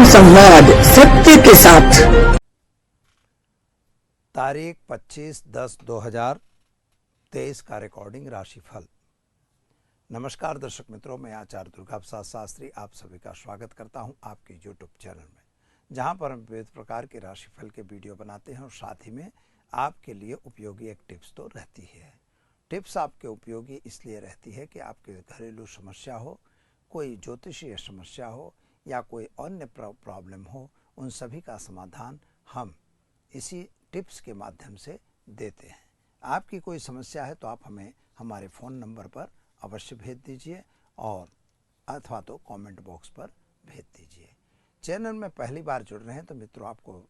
संवाद सत्य के साथ। तारीख 25/10/2023 का रिकॉर्डिंग राशिफल। नमस्कार दर्शक मित्रों, मैं आचार्य दुर्गा प्रसाद शास्त्री आप सभी का स्वागत करता हूं आपके यूट्यूब चैनल में, जहां पर हम विविध प्रकार के राशिफल के वीडियो बनाते हैं और साथ ही में आपके लिए उपयोगी एक टिप्स तो रहती है। टिप्स आपके उपयोगी इसलिए रहती है कि आपके घरेलू समस्या हो, कोई ज्योतिषीय समस्या हो या कोई अन्य प्रॉब्लम हो, उन सभी का समाधान हम इसी टिप्स के माध्यम से देते हैं। आपकी कोई समस्या है तो आप हमें हमारे फ़ोन नंबर पर अवश्य भेज दीजिए और अथवा तो कमेंट बॉक्स पर भेज दीजिए। चैनल में पहली बार जुड़ रहे हैं तो मित्रों आपको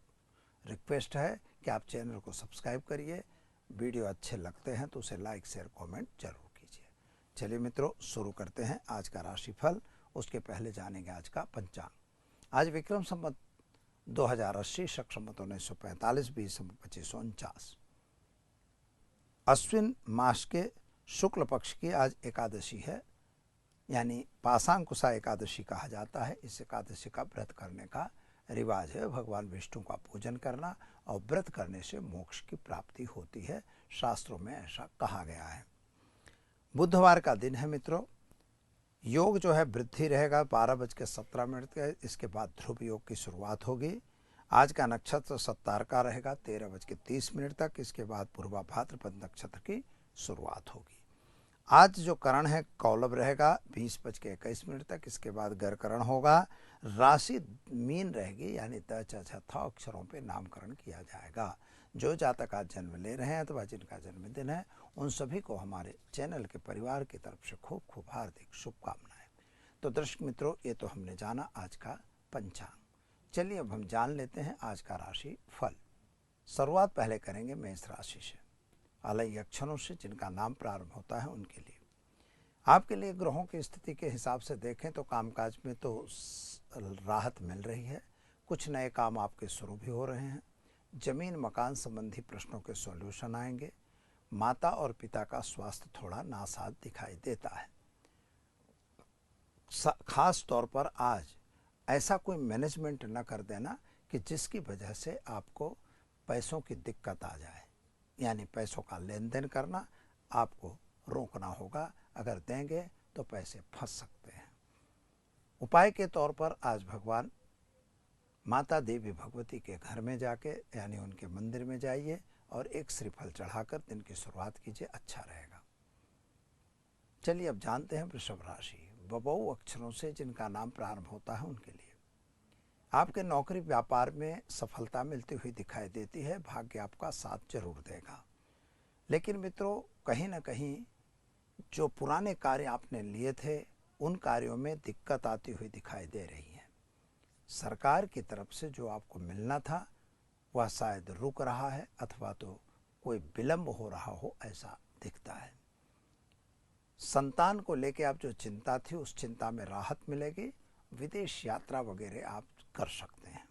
रिक्वेस्ट है कि आप चैनल को सब्सक्राइब करिए। वीडियो अच्छे लगते हैं तो उसे लाइक शेयर कमेंट जरूर कीजिए। चलिए मित्रों शुरू करते हैं आज का राशिफल। उसके पहले जानेंगे आज का पंचांग। आज विक्रम संवत 2080 शक संवत 1945 बीज संवत 2549 अश्विन मास के शुक्ल पक्ष की आज एकादशी है, यानी पाशांकुशा एकादशी कहा जाता है। इस एकादशी का व्रत करने का रिवाज है। भगवान विष्णु का पूजन करना और व्रत करने से मोक्ष की प्राप्ति होती है, शास्त्रों में ऐसा कहा गया है। बुधवार का दिन है मित्रों। योग जो है वृद्धि रहेगा 12:17 के, इसके बाद ध्रुव योग की शुरुआत होगी। आज का नक्षत्र सत्तारका रहेगा 13:30 तक, इसके बाद पूर्वा भाद्रपद नक्षत्र की शुरुआत होगी। आज जो करण है कौलव रहेगा 20:21 तक, इसके बाद गरकरण होगा। राशि मीन रहेगी, यानी द च छ थ अक्षरों पे नामकरण किया जाएगा। जो जातक आज जन्म ले रहे हैं अथवा जिनका जन्मदिन है उन सभी को हमारे चैनल के परिवार की तरफ से खूब खूब हार्दिक शुभकामनाएं। तो दर्शक मित्रों, ये तो हमने जाना आज का पंचांग। चलिए अब हम जान लेते हैं आज का राशि फल। शुरुआत पहले करेंगे मेष राशि से, अलग अक्षरों से जिनका नाम प्रारंभ होता है उनके लिए। आपके लिए ग्रहों की स्थिति के हिसाब से देखें तो कामकाज में तो राहत मिल रही है। कुछ नए काम आपके शुरू भी हो रहे हैं। जमीन मकान संबंधी प्रश्नों के सॉल्यूशन आएंगे। माता और पिता का स्वास्थ्य थोड़ा नासाज दिखाई देता है। खास तौर पर आज ऐसा कोई मैनेजमेंट न कर देना कि जिसकी वजह से आपको पैसों की दिक्कत आ जाए, यानी पैसों का लेन देन करना आपको रोकना होगा। अगर देंगे तो पैसे फंस सकते हैं। उपाय के तौर पर आज भगवान माता देवी भगवती के घर में जाके, यानी उनके मंदिर में जाइए और एक श्रीफल चढ़ाकर दिन की शुरुआत कीजिए, अच्छा रहेगा। चलिए अब जानते हैं वृषभ राशि। बबौ अक्षरों से जिनका नाम प्रारंभ होता है उनके लिए आपके नौकरी व्यापार में सफलता मिलती हुई दिखाई देती है। भाग्य आपका साथ जरूर देगा, लेकिन मित्रों कहीं ना कहीं जो पुराने कार्य आपने लिए थे उन कार्यों में दिक्कत आती हुई दिखाई दे रही है। सरकार की तरफ से जो आपको मिलना था वह शायद रुक रहा है अथवा तो कोई विलंब हो रहा हो, ऐसा दिखता है। संतान को लेकर आप जो चिंता थी उस चिंता में राहत मिलेगी। विदेश यात्रा वगैरह आप कर सकते हैं,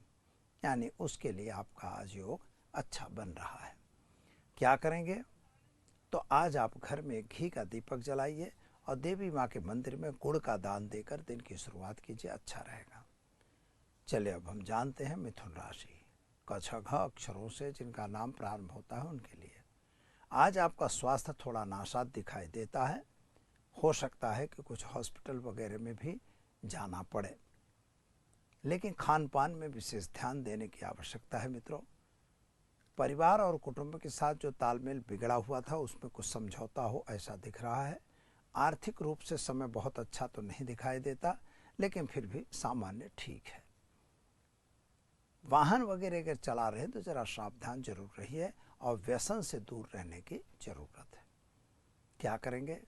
यानी उसके लिए आपका आज योग अच्छा बन रहा है। क्या करेंगे तो आज आप घर में घी का दीपक जलाइए और देवी माँ के मंदिर में गुड़ का दान देकर दिन की शुरुआत कीजिए, अच्छा रहेगा। चलिए अब हम जानते हैं मिथुन राशि। क छ घ अक्षरों से जिनका नाम प्रारंभ होता है उनके लिए आज आपका स्वास्थ्य थोड़ा नासाज दिखाई देता है। हो सकता है कि कुछ हॉस्पिटल वगैरह में भी जाना पड़े, लेकिन खान पान में विशेष ध्यान देने की आवश्यकता है मित्रों। परिवार और कुटुंब के साथ जो तालमेल बिगड़ा हुआ था उसमें कुछ समझौता हो ऐसा दिख रहा है। आर्थिक रूप से समय बहुत अच्छा तो नहीं दिखाई देता, लेकिन फिर भी सामान्य ठीक है। वाहन वगैरह अगर चला रहे तो जरा सावधान जरूर रहिए और व्यसन से दूर रहने की जरूरत है। क्या करेंगे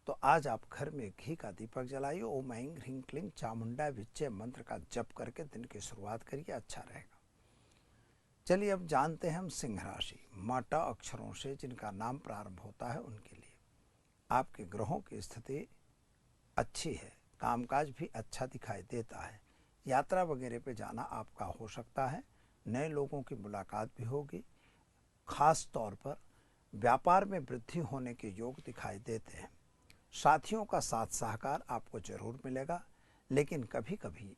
तो आज आप घर में घी का दीपक जलाइए। ओम ऐं ह्रीं क्लीं चामुंडा विच्चे मंत्र का जप करके दिन की शुरुआत करिए, अच्छा रहेगा। चलिए अब जानते हैं हम सिंह राशि। माटा अक्षरों से जिनका नाम प्रारंभ होता है उनके लिए आपके ग्रहों की स्थिति अच्छी है। कामकाज भी अच्छा दिखाई देता है। यात्रा वगैरह पे जाना आपका हो सकता है। नए लोगों की मुलाकात भी होगी। खास तौर पर व्यापार में वृद्धि होने के योग दिखाई देते हैं। साथियों का साथ सहकार आपको जरूर मिलेगा, लेकिन कभी कभी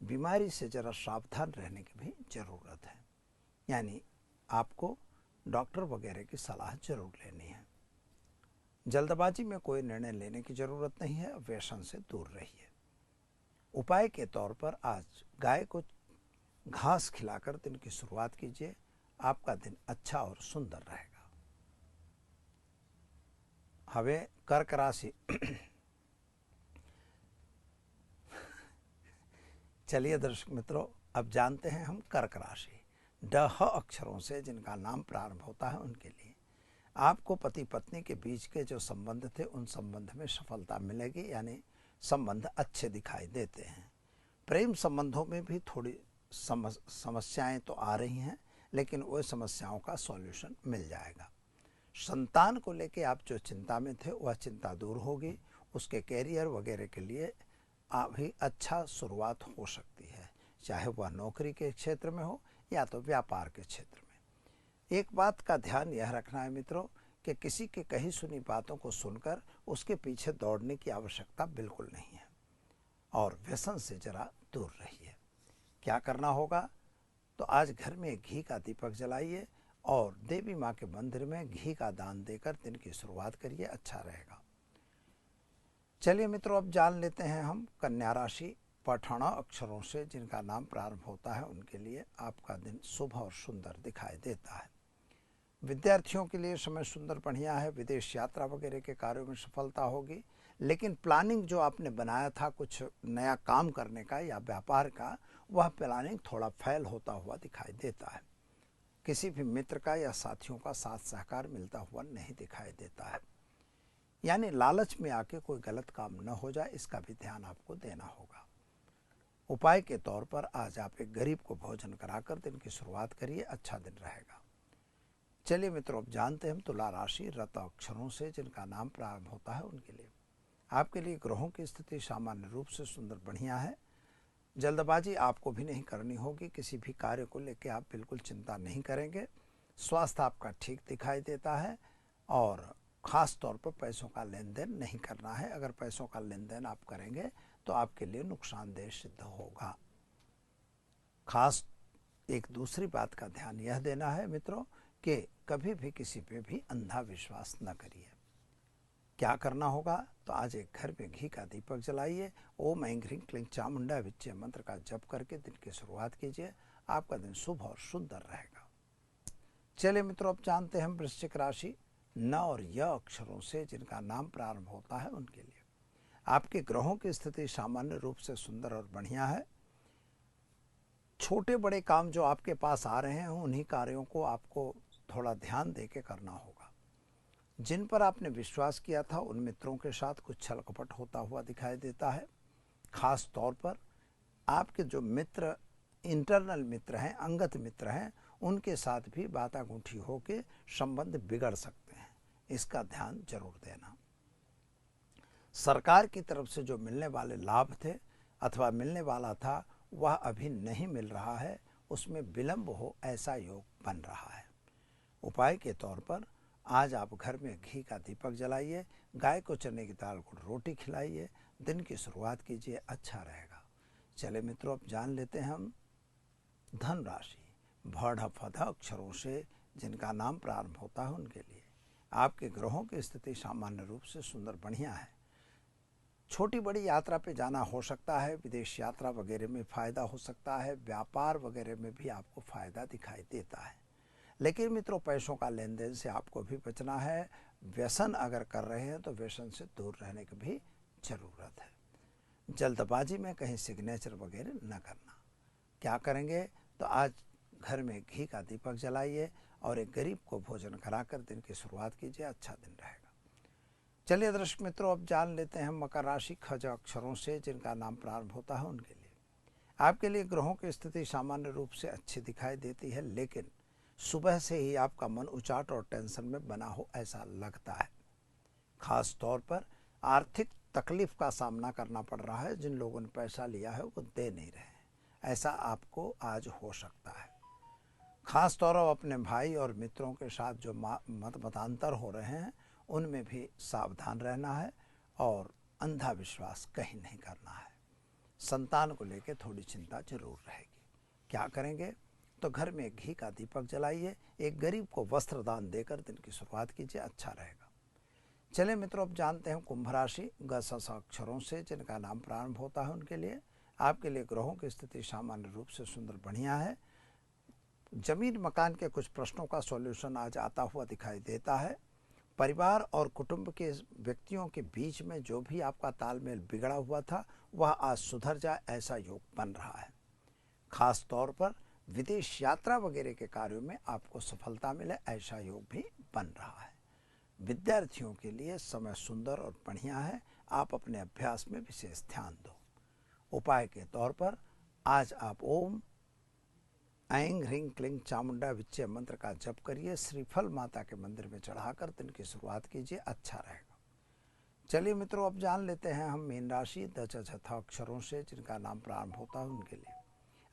बीमारी से जरा सावधान रहने की भी ज़रूरत है, यानी आपको डॉक्टर वगैरह की सलाह जरूर लेनी है। जल्दबाजी में कोई निर्णय लेने की ज़रूरत नहीं है, व्यसन से दूर रहिए। उपाय के तौर पर आज गाय को घास खिलाकर दिन की शुरुआत कीजिए, आपका दिन अच्छा और सुंदर रहेगा। हमें कर्क राशि चलिए दर्शक मित्रों, अब जानते हैं हम कर्क राशि। ड ह अक्षरों से जिनका नाम प्रारंभ होता है उनके लिए आपको पति पत्नी के बीच के जो संबंध थे उन संबंध में सफलता मिलेगी, यानी संबंध अच्छे दिखाई देते हैं। प्रेम संबंधों में भी थोड़ी समस्याएं तो आ रही हैं, लेकिन वो समस्याओं का सॉल्यूशन मिल जाएगा। संतान को लेके आप जो चिंता में थे वह चिंता दूर होगी। उसके कैरियर वगैरह के लिए अभी अच्छा शुरुआत हो सकती है, चाहे वह नौकरी के क्षेत्र में हो या तो व्यापार के क्षेत्र में। एक बात का ध्यान यह रखना है मित्रों कि किसी के कही सुनी बातों को सुनकर उसके पीछे दौड़ने की आवश्यकता बिल्कुल नहीं है, और व्यसन से जरा दूर रहिए। क्या करना होगा, तो आज घर में घी का दीपक जलाइए और देवी माँ के मंदिर में घी का दान देकर दिन की शुरुआत करिए, अच्छा रहेगा। चलिए मित्रों, अब जान लेते हैं हम कन्या राशि। पठाना अक्षरों से जिनका नाम प्रारंभ होता है उनके लिए आपका दिन शुभ और सुंदर दिखाई देता है। विद्यार्थियों के लिए समय सुंदर बढ़िया है। विदेश यात्रा वगैरह के कार्यों में सफलता होगी, लेकिन प्लानिंग जो आपने बनाया था कुछ नया काम करने का या व्यापार का, वह प्लानिंग थोड़ा फेल होता हुआ दिखाई देता है। किसी भी मित्र का या साथियों का साथ सहकार मिलता हुआ नहीं दिखाई देता है, यानी लालच में आके कोई गलत काम न हो जाए, इसका भी ध्यान आपको देना होगा। उपाय के तौर पर आज आप एक गरीब को भोजन कराकर दिन की शुरुआत करिए, अच्छा दिन रहेगा। चलिए मित्रों, अब जानते हैं हम तुला राशि। रत अक्षरों से जिनका नाम प्रारंभ होता है उनके लिए आपके लिए ग्रहों की स्थिति सामान्य रूप से सुंदर बढ़िया है। जल्दबाजी आपको भी नहीं करनी होगी, किसी भी कार्य को लेकर आप बिल्कुल चिंता नहीं करेंगे। स्वास्थ्य आपका ठीक दिखाई देता है, और ख़ास तौर पर पैसों का लेन देन नहीं करना है। अगर पैसों का लेन देन आप करेंगे तो आपके लिए नुकसानदेह सिद्ध होगा। खास एक दूसरी बात का ध्यान यह देना है मित्रों कि कभी भी किसी पे भी अंधा विश्वास न करिए। क्या करना होगा, तो आज एक घर में घी का दीपक जलाइए, ओम ऐं ह्रीं क्लीं चामुंडा विच्चे मंत्र का जप करके दिन की शुरुआत कीजिए, आपका दिन शुभ और सुंदर रहेगा। चलिए मित्रों, अब जानते हैं हम वृश्चिक राशि। न और य अक्षरों से जिनका नाम प्रारंभ होता है उनके लिए आपके ग्रहों की स्थिति सामान्य रूप से सुंदर और बढ़िया है। छोटे बड़े काम जो आपके पास आ रहे हैं उन्हीं कार्यों को आपको थोड़ा ध्यान दे के करना होगा। जिन पर आपने विश्वास किया था उन मित्रों के साथ कुछ छल कपट होता हुआ दिखाई देता है। खास तौर पर आपके जो मित्र इंटरनल मित्र हैं, अंगत मित्र हैं, उनके साथ भी बातागूंठी होकर संबंध बिगड़ सकते हैं, इसका ध्यान जरूर देना। सरकार की तरफ से जो मिलने वाले लाभ थे अथवा मिलने वाला था वह अभी नहीं मिल रहा है, उसमें विलंब हो ऐसा योग बन रहा है। उपाय के तौर पर आज आप घर में घी का दीपक जलाइए, गाय को चने की दाल गुड़ रोटी खिलाइए, दिन की शुरुआत कीजिए, अच्छा रहेगा। चले मित्रों, अब जान लेते हैं हम धन राशि। भड़ फध अक्षरों से जिनका नाम प्रारंभ होता है उनके लिए आपके ग्रहों की स्थिति सामान्य रूप से सुंदर बढ़िया है। छोटी बड़ी यात्रा पे जाना हो सकता है, विदेश यात्रा वगैरह में फ़ायदा हो सकता है, व्यापार वगैरह में भी आपको फ़ायदा दिखाई देता है। लेकिन मित्रों, पैसों का लेन देन से आपको भी बचना है। व्यसन अगर कर रहे हैं तो व्यसन से दूर रहने की भी ज़रूरत है। जल्दबाजी में कहीं सिग्नेचर वगैरह न करना। क्या करेंगे, तो आज घर में घी का दीपक जलाइए और एक गरीब को भोजन कराकर दिन की शुरुआत कीजिए, अच्छा दिन रहेगा। चलिए दर्शक मित्रों, अब जान लेते हैं मकर राशि। खज अक्षरों से जिनका नाम प्रारंभ होता है उनके लिए आपके लिए ग्रहों की स्थिति सामान्य रूप से अच्छी दिखाई देती है, लेकिन सुबह से ही आपका मन उचाट और टेंशन में बना हो ऐसा लगता है। खास तौर पर आर्थिक तकलीफ का सामना करना पड़ रहा है। जिन लोगों ने पैसा लिया है वो दे नहीं रहे, ऐसा आपको आज हो सकता है। खास तौर पर अपने भाई और मित्रों के साथ जो मतांतर हो रहे हैं उनमें भी सावधान रहना है और अंधा विश्वास कहीं नहीं करना है। संतान को लेकर थोड़ी चिंता जरूर रहेगी। क्या करेंगे? तो घर में घी का दीपक जलाइए, एक गरीब को वस्त्र दान देकर दिन की शुरुआत कीजिए, अच्छा रहेगा। चलिए मित्रों, अब जानते हैं कुंभ राशि ग स स अक्षरों से जिनका नाम प्रारंभ होता है उनके लिए। आपके लिए ग्रहों की स्थिति सामान्य रूप से सुंदर बढ़िया है। जमीन मकान के कुछ प्रश्नों का सॉल्यूशन आज आता हुआ दिखाई देता है। परिवार और कुटुंब के व्यक्तियों के बीच में जो भी आपका तालमेल बिगड़ा हुआ था वह आज सुधर जाए, ऐसा योग बन रहा है। खास तौर पर विदेश यात्रा वगैरह के कार्यों में आपको सफलता मिले, ऐसा योग भी बन रहा है। विद्यार्थियों के लिए समय सुंदर और बढ़िया है। आप अपने अभ्यास में विशेष ध्यान दो। उपाय के तौर पर आज आप ओम ऐं ह्रीं क्लीं चामुंडा विच्चे मंत्र का जप करिए, श्रीफल माता के मंदिर में चढ़ाकर दिन की शुरुआत कीजिए, अच्छा रहेगा। चलिए मित्रों, अब जान लेते हैं हम मीन राशि द च छ थ अक्षरों से जिनका नाम प्रारंभ होता है उनके लिए।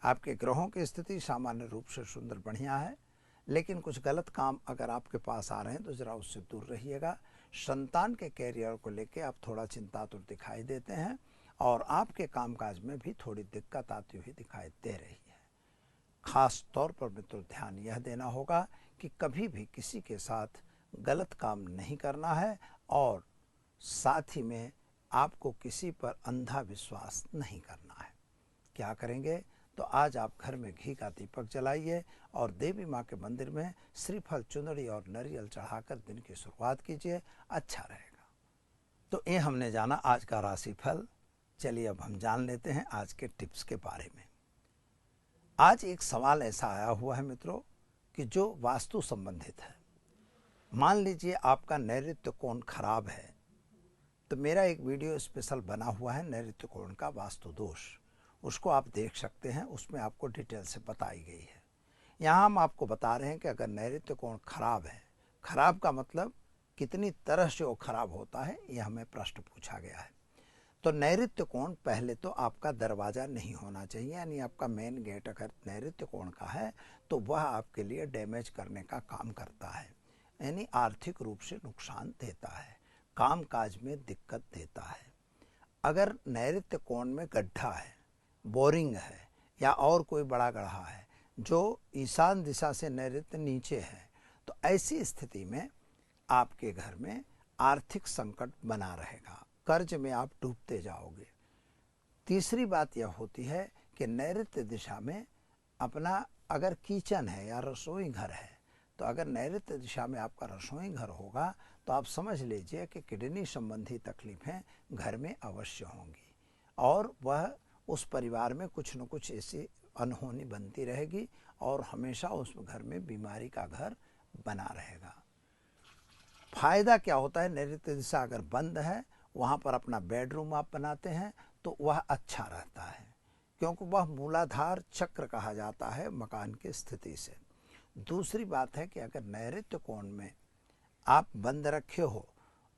आपके ग्रहों की स्थिति सामान्य रूप से सुंदर बढ़िया है, लेकिन कुछ गलत काम अगर आपके पास आ रहे हैं तो ज़रा उससे दूर रहिएगा। संतान के कैरियर को लेकर आप थोड़ा चिंतातुर दिखाई देते हैं और आपके कामकाज में भी थोड़ी दिक्कत आती हुई दिखाई दे रही है। खास तौर पर मित्रों ध्यान यह देना होगा कि कभी भी किसी के साथ गलत काम नहीं करना है और साथ ही में आपको किसी पर अंधा विश्वास नहीं करना है। क्या करेंगे? तो आज आप घर में घी का दीपक जलाइए और देवी माँ के मंदिर में श्रीफल, चुनरी और नारियल चढ़ाकर दिन की शुरुआत कीजिए, अच्छा रहेगा। तो ये हमने जाना आज का राशिफल। चलिए अब हम जान लेते हैं आज के टिप्स के बारे में। आज एक सवाल ऐसा आया हुआ है मित्रों कि जो वास्तु संबंधित है। मान लीजिए आपका नैऋत्य कोण खराब है, तो मेरा एक वीडियो स्पेशल बना हुआ है नैऋत्य कोण का वास्तु दोष, उसको आप देख सकते हैं। उसमें आपको डिटेल से बताई गई है। यहाँ हम आपको बता रहे हैं कि अगर नैऋत्य कोण खराब है, खराब का मतलब कितनी तरह से वो खराब होता है, ये हमें प्रश्न पूछा गया है। तो नैऋत्य कोण पहले तो आपका दरवाज़ा नहीं होना चाहिए, यानी आपका मेन गेट अगर नैऋत्य कोण का है तो वह आपके लिए डैमेज करने का काम करता है, यानी आर्थिक रूप से नुकसान देता है, काम काज में दिक्कत देता है। अगर नैऋत्य कोण में गड्ढा है, बोरिंग है या और कोई बड़ा गड्ढा है जो ईशान दिशा से नैऋत्य नीचे है, तो ऐसी स्थिति में आपके घर में आर्थिक संकट बना रहेगा, कर्ज में आप डूबते जाओगे। तीसरी बात यह होती है कि नैऋत्य दिशा में अपना अगर किचन है या रसोई घर है, तो अगर नैऋत्य दिशा में आपका रसोई घर होगा तो आप समझ लीजिए कि किडनी संबंधी तकलीफें घर में अवश्य होंगी और वह उस परिवार में कुछ न कुछ ऐसी अनहोनी बनती रहेगी और हमेशा उस घर में बीमारी का घर बना रहेगा। फायदा क्या होता है? नैऋत्य दिशा अगर बंद है, वहाँ पर अपना बेडरूम आप बनाते हैं तो वह अच्छा रहता है, क्योंकि वह मूलाधार चक्र कहा जाता है मकान की स्थिति से। दूसरी बात है कि अगर नैऋत्य कोण में आप बंद रखे हो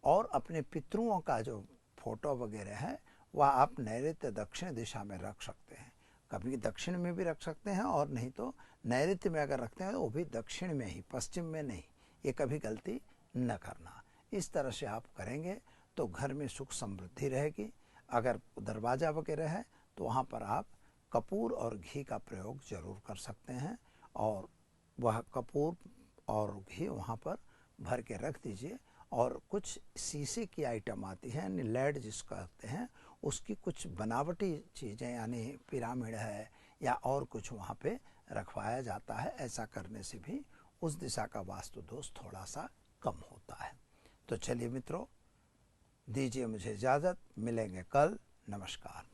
और अपने पितरों का जो फोटो वगैरह है वह आप नैऋत्य दक्षिण दिशा में रख सकते हैं। कभी दक्षिण में भी रख सकते हैं और नहीं तो नैऋत्य में अगर रखते हैं तो वो भी दक्षिण में ही, पश्चिम में नहीं। ये कभी गलती न करना। इस तरह से आप करेंगे तो घर में सुख समृद्धि रहेगी। अगर दरवाज़ा वगैरह है तो वहाँ पर आप कपूर और घी का प्रयोग जरूर कर सकते हैं और वह कपूर और घी वहाँ पर भर के रख दीजिए। और कुछ शीशे की आइटम आती है, यानी लेड जिसको कहते हैं, उसकी कुछ बनावटी चीज़ें यानी पिरामिड है या और कुछ वहाँ पे रखवाया जाता है। ऐसा करने से भी उस दिशा का वास्तु दोष थोड़ा सा कम होता है। तो चलिए मित्रों, दीजिए मुझे इजाज़त, मिलेंगे कल। नमस्कार।